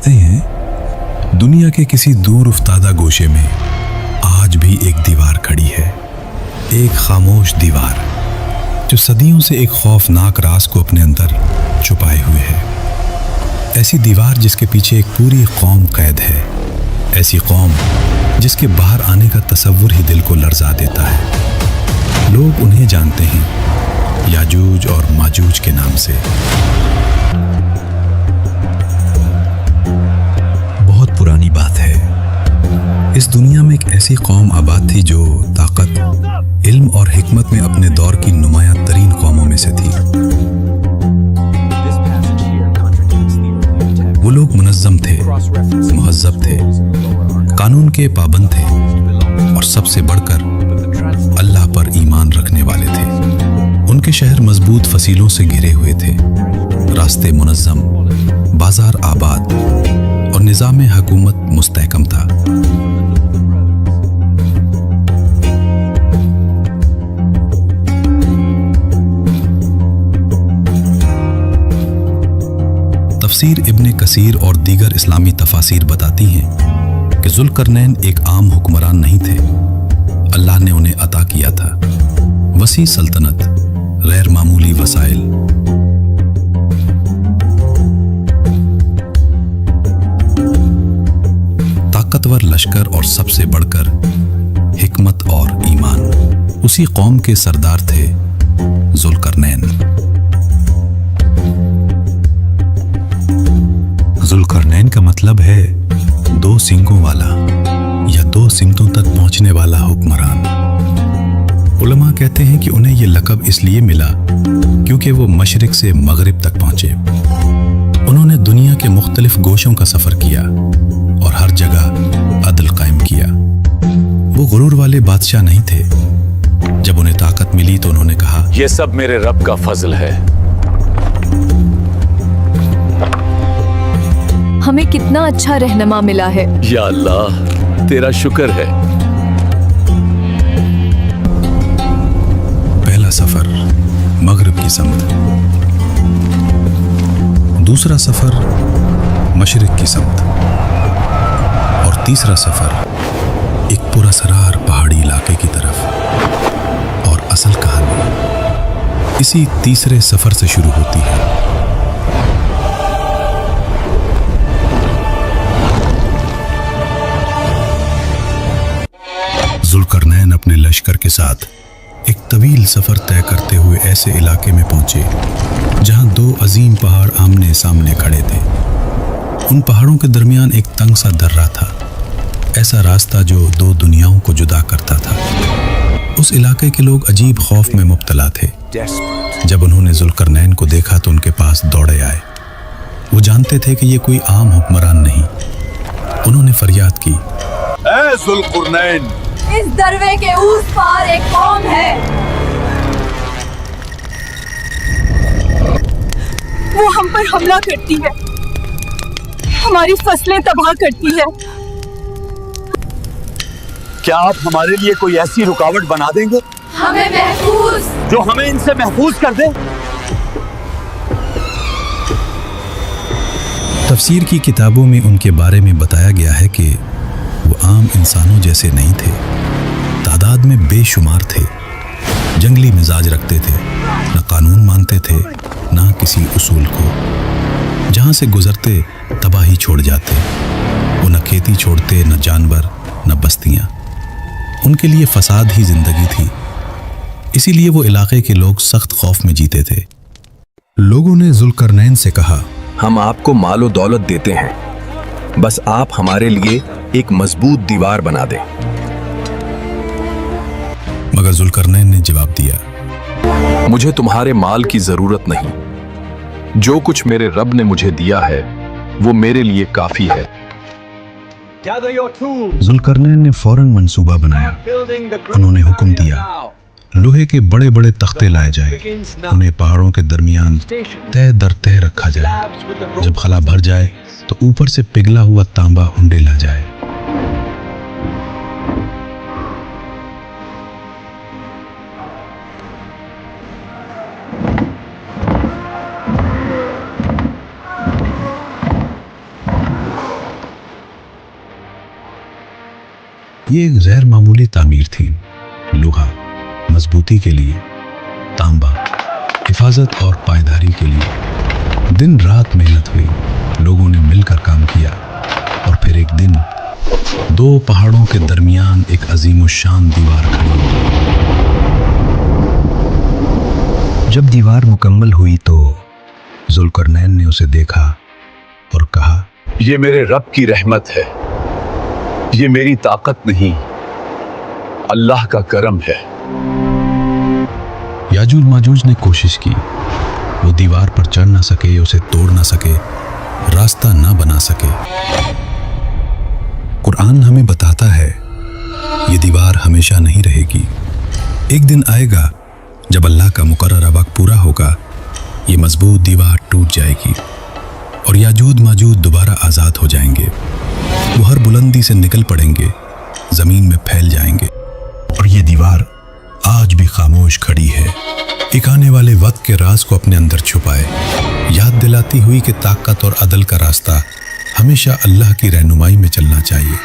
कहते हैं दुनिया के किसी दूर उफ्तादा गोशे में आज भी एक दीवार खड़ी है, एक खामोश दीवार जो सदियों से एक खौफनाक राज को अपने अंदर छुपाए हुए है। ऐसी दीवार जिसके पीछे एक पूरी कौम कैद है, ऐसी कौम जिसके बाहर आने का तसव्वुर ही दिल को लर्जा देता है। लोग उन्हें जानते हैं याजूज और माजूज के नाम से। बहुत पुरानी बात है, इस दुनिया में एक ऐसी कौम आबाद थी जो ताकत, इल्म और हिकमत में अपने दौर की नुमायां तरीन कौमों में से थी। वो लोग मुनज़्ज़म थे, मुहज़्ज़ब थे, कानून के पाबंद थे और सबसे बढ़कर अल्लाह पर ईमान रखने वाले थे। उनके शहर मजबूत फसीलों से घिरे हुए थे, रास्ते मुनज़्ज़म, बाजार आबाद और निज़ाम हुकूमत मुस्तहकम था। तफसीर इब्ने कसीर और दीगर इस्लामी तफासीर बताती हैं कि ज़ुल्करनैन एक आम हुक्मरान नहीं थे। अल्लाह ने उन्हें अता किया था वसी सल्तनत, गैर मामूली वसाइल, ताकतवर लश्कर और सबसे बढ़कर हिकमत और ईमान। उसी कौम के सरदार थे ज़ुल्करनैन। ज़ुल्करनैन का मतलब है दो सींगों वाला या दो सिमतों तक पहुंचने वाला हुक्मरान। उलमा कहते हैं कि उन्हें यह लक़ब इसलिए मिला क्योंकि वो मशरिक से मगरिब तक पहुंचे। उन्होंने दुनिया के मुख्तलिफ गोशों का सफ़र किया और हर जगह अदल कायम किया। वो गुरूर वाले बादशाह नहीं थे। जब उन्हें ताकत मिली तो उन्होंने कहा, यह सब मेरे रब का फजल है। हमें कितना अच्छा रहनुमा मिला है। या अल्लाह, तेरा शुक्र है। पहला सफर मगरिब की समत, दूसरा सफर मशरिक की समत और तीसरा सफर एक पुरअसरार पहाड़ी इलाके की तरफ। और असल कहानी इसी तीसरे सफर से शुरू होती है। ज़ुल्करनैन अपने लश्कर के साथ एक तवील सफ़र तय करते हुए ऐसे इलाके में पहुंचे जहां दो अजीम पहाड़ आमने सामने खड़े थे। उन पहाड़ों के दरमियान एक तंग सा दर्रा था, ऐसा रास्ता जो दो दुनियाओं को जुदा करता था। उस इलाके के लोग अजीब खौफ में मुब्तला थे। जब उन्होंने ज़ुल्करनैन को देखा तो उनके पास दौड़े आए। वो जानते थे कि ये कोई आम हुक्मरान नहीं। उन्होंने फरियाद की, ऐ ज़ुल्करनैन, इस दरवे के उस पार एक कौम है, वो हम पर हमला करती है, हमारी फसलें तबाह करती है। क्या आप हमारे लिए कोई ऐसी रुकावट बना देंगे हमें महफूज, जो हमें इनसे महफूज कर दे? तफसीर की किताबों में उनके बारे में बताया गया है कि वो आम इंसानों जैसे नहीं थे, तादाद में बेशुमार थे, जंगली मिजाज रखते थे, न कानून मानते थे न किसी उसूल को। जहाँ से गुजरते तबाही छोड़ जाते। वो न खेती छोड़ते, न जानवर, न बस्तियाँ। उनके लिए फसाद ही जिंदगी थी। इसीलिए वो इलाके के लोग सख्त खौफ में जीते थे। लोगों ने ज़ुल्करनैन से कहा, हम आपको मालो दौलत देते हैं, बस आप हमारे लिए एक मजबूत दीवार बना दें। मगर ज़ुल्करनैन ने जवाब दिया, मुझे तुम्हारे माल की जरूरत नहीं। जो कुछ मेरे रब ने मुझे दिया है वो मेरे लिए काफी है। ज़ुल्करनैन ने फौरन मंसूबा बनाया। उन्होंने हुक्म दिया, लोहे के बड़े बड़े तख्ते लाए जाए, उन्हें पहाड़ों के दरमियान तय दर तय रखा जाए। जब खला भर जाए तो ऊपर से पिघला हुआ तांबा उंडेला जाए। یہ ایک غیر معمولی تعمیر تھی، لوہا مضبوطی کے لیے، تانبا حفاظت اور پائیداری کے لیے۔ دن رات محنت ہوئی، لوگوں نے مل کر کام کیا، اور پھر ایک دن دو پہاڑوں کے درمیان ایک عظیم الشان دیوار کھڑی ہوئی۔ جب دیوار مکمل ہوئی تو ذوالقرنین نے اسے دیکھا اور کہا، یہ میرے رب کی رحمت ہے، یہ میری طاقت نہیں، اللہ کا کرم ہے۔ یاجوج ماجوج نے کوشش کی، وہ دیوار پر چڑھ نہ سکے، اسے توڑ نہ سکے، راستہ نہ بنا سکے۔ قرآن ہمیں بتاتا ہے یہ دیوار ہمیشہ نہیں رہے گی، ایک دن آئے گا جب اللہ کا مقررہ وقت پورا ہوگا، یہ مضبوط دیوار ٹوٹ جائے گی اور یاجوج ماجوج دوبارہ آزاد ہو جائیں گے۔ وہ ہر بلندی سے نکل پڑیں گے، زمین میں پھیل جائیں گے، اور یہ دیوار آج بھی خاموش کھڑی ہے، ایک آنے والے وقت کے راز کو اپنے اندر چھپائے، یاد دلاتی ہوئی کہ طاقت اور عدل کا راستہ ہمیشہ اللہ کی رہنمائی میں چلنا چاہیے۔